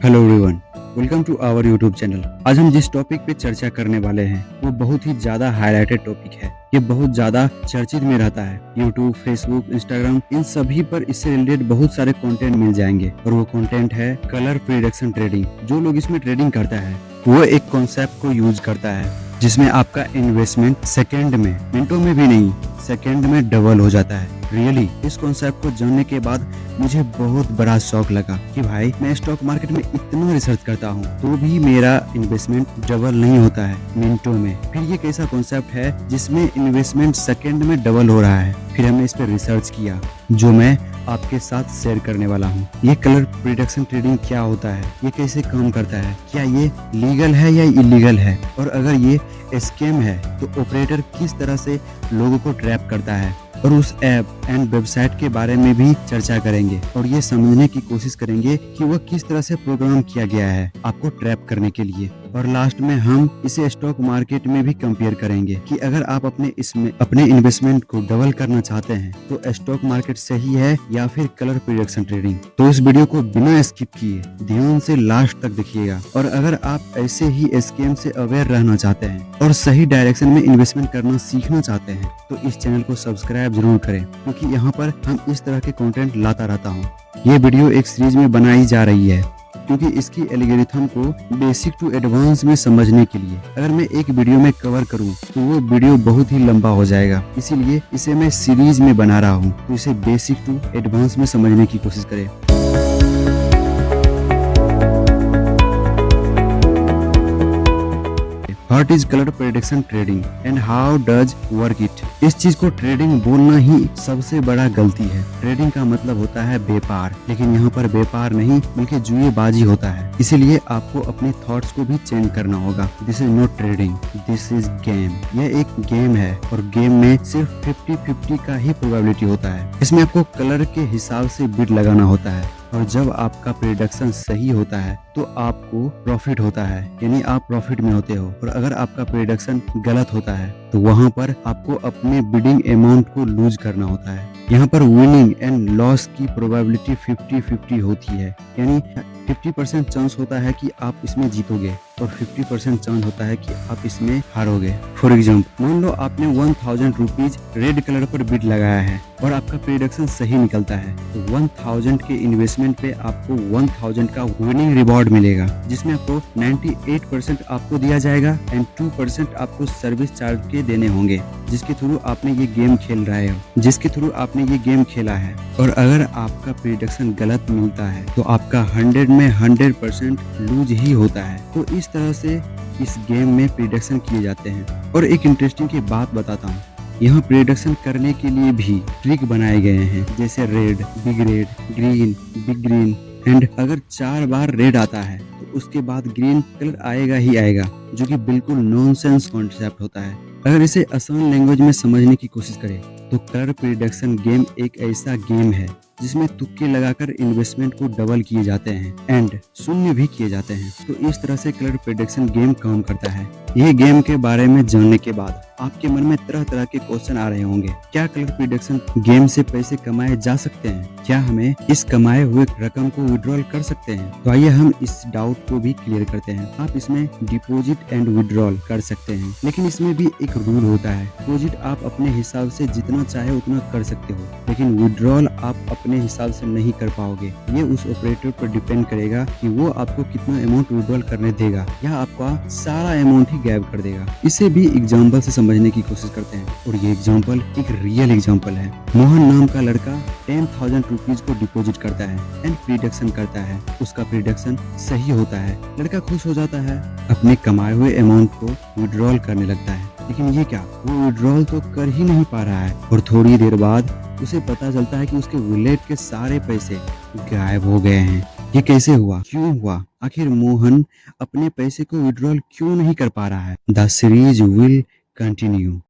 Hello everyone, welcome to our YouTube channel. आज हम जिस टॉपिक पे चर्चा करने वाले हैं वो बहुत ही ज्यादा हाईलाइटेड टॉपिक है। ये बहुत ज्यादा चर्चित में रहता है। यूट्यूब, फेसबुक, इंस्टाग्राम, इन सभी पर इससे रिलेटेड बहुत सारे कंटेंट मिल जाएंगे और वो कंटेंट है कलर प्रिडिक्शन ट्रेडिंग। जो लोग इसमें ट्रेडिंग करता है वो एक कॉन्सेप्ट को यूज करता है जिसमें आपका इन्वेस्टमेंट सेकेंड में, मिनटों में भी नहीं, सेकेंड में डबल हो जाता है। रियली इस कॉन्सेप्ट को जानने के बाद मुझे बहुत बड़ा शौक लगा कि भाई मैं स्टॉक मार्केट में इतना रिसर्च करता हूँ तो भी मेरा इन्वेस्टमेंट डबल नहीं होता है मिनटों में। फिर ये कैसा कॉन्सेप्ट है जिसमें इन्वेस्टमेंट सेकेंड में डबल हो रहा है। फिर हमने इस पर रिसर्च किया जो मैं आपके साथ शेयर करने वाला हूँ। ये कलर प्रिडिक्शन ट्रेडिंग क्या होता है, ये कैसे काम करता है, क्या ये लीगल है या इलीगल है, और अगर ये स्कैम है तो ऑपरेटर किस तरह से लोगों को ट्रैप करता है, और उस ऐप एंड वेबसाइट के बारे में भी चर्चा करेंगे और ये समझने की कोशिश करेंगे कि वह किस तरह से प्रोग्राम किया गया है आपको ट्रैप करने के लिए। और लास्ट में हम इसे स्टॉक मार्केट में भी कंपेयर करेंगे कि अगर आप अपने इन्वेस्टमेंट को डबल करना चाहते हैं तो स्टॉक मार्केट सही है या फिर कलर प्रिडिक्शन ट्रेडिंग। तो इस वीडियो को बिना स्किप किए ध्यान से लास्ट तक देखिएगा। और अगर आप ऐसे ही स्कैम से अवेयर रहना चाहते हैं और सही डायरेक्शन में इन्वेस्टमेंट करना सीखना चाहते हैं तो इस चैनल को सब्सक्राइब जरूर करें, क्योंकि यहाँ पर हम इस तरह के कंटेंट लाता रहता हूँ। ये वीडियो एक सीरीज में बनाई जा रही है क्योंकि इसकी एल्गोरिथम को बेसिक टू एडवांस में समझने के लिए अगर मैं एक वीडियो में कवर करूं तो वो वीडियो बहुत ही लंबा हो जाएगा। इसीलिए इसे मैं सीरीज में बना रहा हूं, तो इसे बेसिक टू एडवांस में समझने की कोशिश करें। What is color prediction trading and how does work it? इस चीज को ट्रेडिंग बोलना ही सबसे बड़ा गलती है। ट्रेडिंग का मतलब होता है व्यापार, लेकिन यहाँ पर व्यापार नहीं बल्कि जुएबाजी होता है। इसीलिए आपको अपने थॉट्स को भी चेंज करना होगा। This is not trading, this is game. यह एक गेम है और गेम में सिर्फ 50-50 का ही प्रोबेबिलिटी होता है। इसमें आपको कलर के हिसाब से बिड लगाना होता है और जब आपका प्रेडिक्शन सही होता है तो आपको प्रॉफिट होता है, यानी आप प्रॉफिट में होते हो। और अगर आपका प्रेडिक्शन गलत होता है तो वहाँ पर आपको अपने बिडिंग अमाउंट को लूज करना होता है। यहाँ पर विनिंग एंड लॉस की प्रोबेबिलिटी 50-50 होती है, यानी 50% चांस होता है कि आप इसमें जीतोगे और 50% चांस होता है कि आप इसमें हारोगे। फॉर एग्जाम्पल, मान लो आपने 1000 रुपीज रेड कलर पर बिड लगाया है और आपका प्रेडिक्शन सही निकलता है तो 1000 के इन्वेस्टमेंट पे आपको 1000 का विनिंग रिवॉर्ड मिलेगा, जिसमें आपको 98% आपको दिया जाएगा एंड 2% आपको सर्विस चार्ज के देने होंगे, जिसके थ्रू आपने ये गेम खेल रहे हो, जिसके थ्रू आपने ये गेम खेला है। और अगर आपका प्रेडिक्शन गलत मिलता है तो आपका 100 में 100% लूज ही होता है। तो इस तरह से इस गेम में प्रेडिक्शन किए जाते हैं। और एक इंटरेस्टिंग की बात बताता हूँ, यहाँ प्रेडिक्शन करने के लिए भी ट्रिक बनाए गए हैं, जैसे red, big red, green, big green, and अगर 4 बार रेड आता है तो उसके बाद ग्रीन कलर आएगा ही आएगा, जो कि बिल्कुल नॉनसेंस कॉन्सेप्ट होता है। अगर इसे आसान लैंग्वेज में समझने की कोशिश करें तो कलर प्रेडिक्शन गेम एक ऐसा गेम है जिसमें तुक्के लगाकर इन्वेस्टमेंट को डबल किए जाते हैं एंड शून्य भी किए जाते हैं। तो इस तरह से कलर प्रेडिक्शन गेम काम करता है। यह गेम के बारे में जानने के बाद आपके मन में तरह तरह के क्वेश्चन आ रहे होंगे। क्या कलर प्रेडिक्शन गेम से पैसे कमाए जा सकते हैं? क्या हमें इस कमाए हुए रकम को विड्रॉल कर सकते हैं? तो आइए हम इस डाउट को भी क्लियर करते हैं। आप इसमें डिपॉजिट एंड विड्रॉल कर सकते हैं, लेकिन इसमें भी एक रूल होता है। डिपॉजिट आप अपने हिसाब से जितना चाहे उतना कर सकते हो, लेकिन विड्रॉल आप अपने हिसाब से नहीं कर पाओगे। ये उस ऑपरेटर पर डिपेंड करेगा कि वो आपको कितना अमाउंट विड्रॉल करने देगा या आपका सारा अमाउंट ही गायब कर देगा। इसे भी एग्जाम्पल से समझने की कोशिश करते हैं और ये एग्जाम्पल एक रियल एग्जाम्पल है। मोहन नाम का लड़का 10,000 रुपीज को डिपॉजिट करता है एंड प्रिडिक्शन करता है। उसका प्रिडिक्शन सही होता है, लड़का खुश हो जाता है, अपने कमाए हुए अमाउंट को विड्रॉल करने लगता है। लेकिन ये क्या, वो विड्रॉल तो कर ही नहीं पा रहा है और थोड़ी देर बाद उसे पता चलता है कि उसके वॉलेट के सारे पैसे गायब हो गए हैं। ये कैसे हुआ, क्यों हुआ? आखिर मोहन अपने पैसे को विड्रॉल क्यों नहीं कर पा रहा है? The series will continue.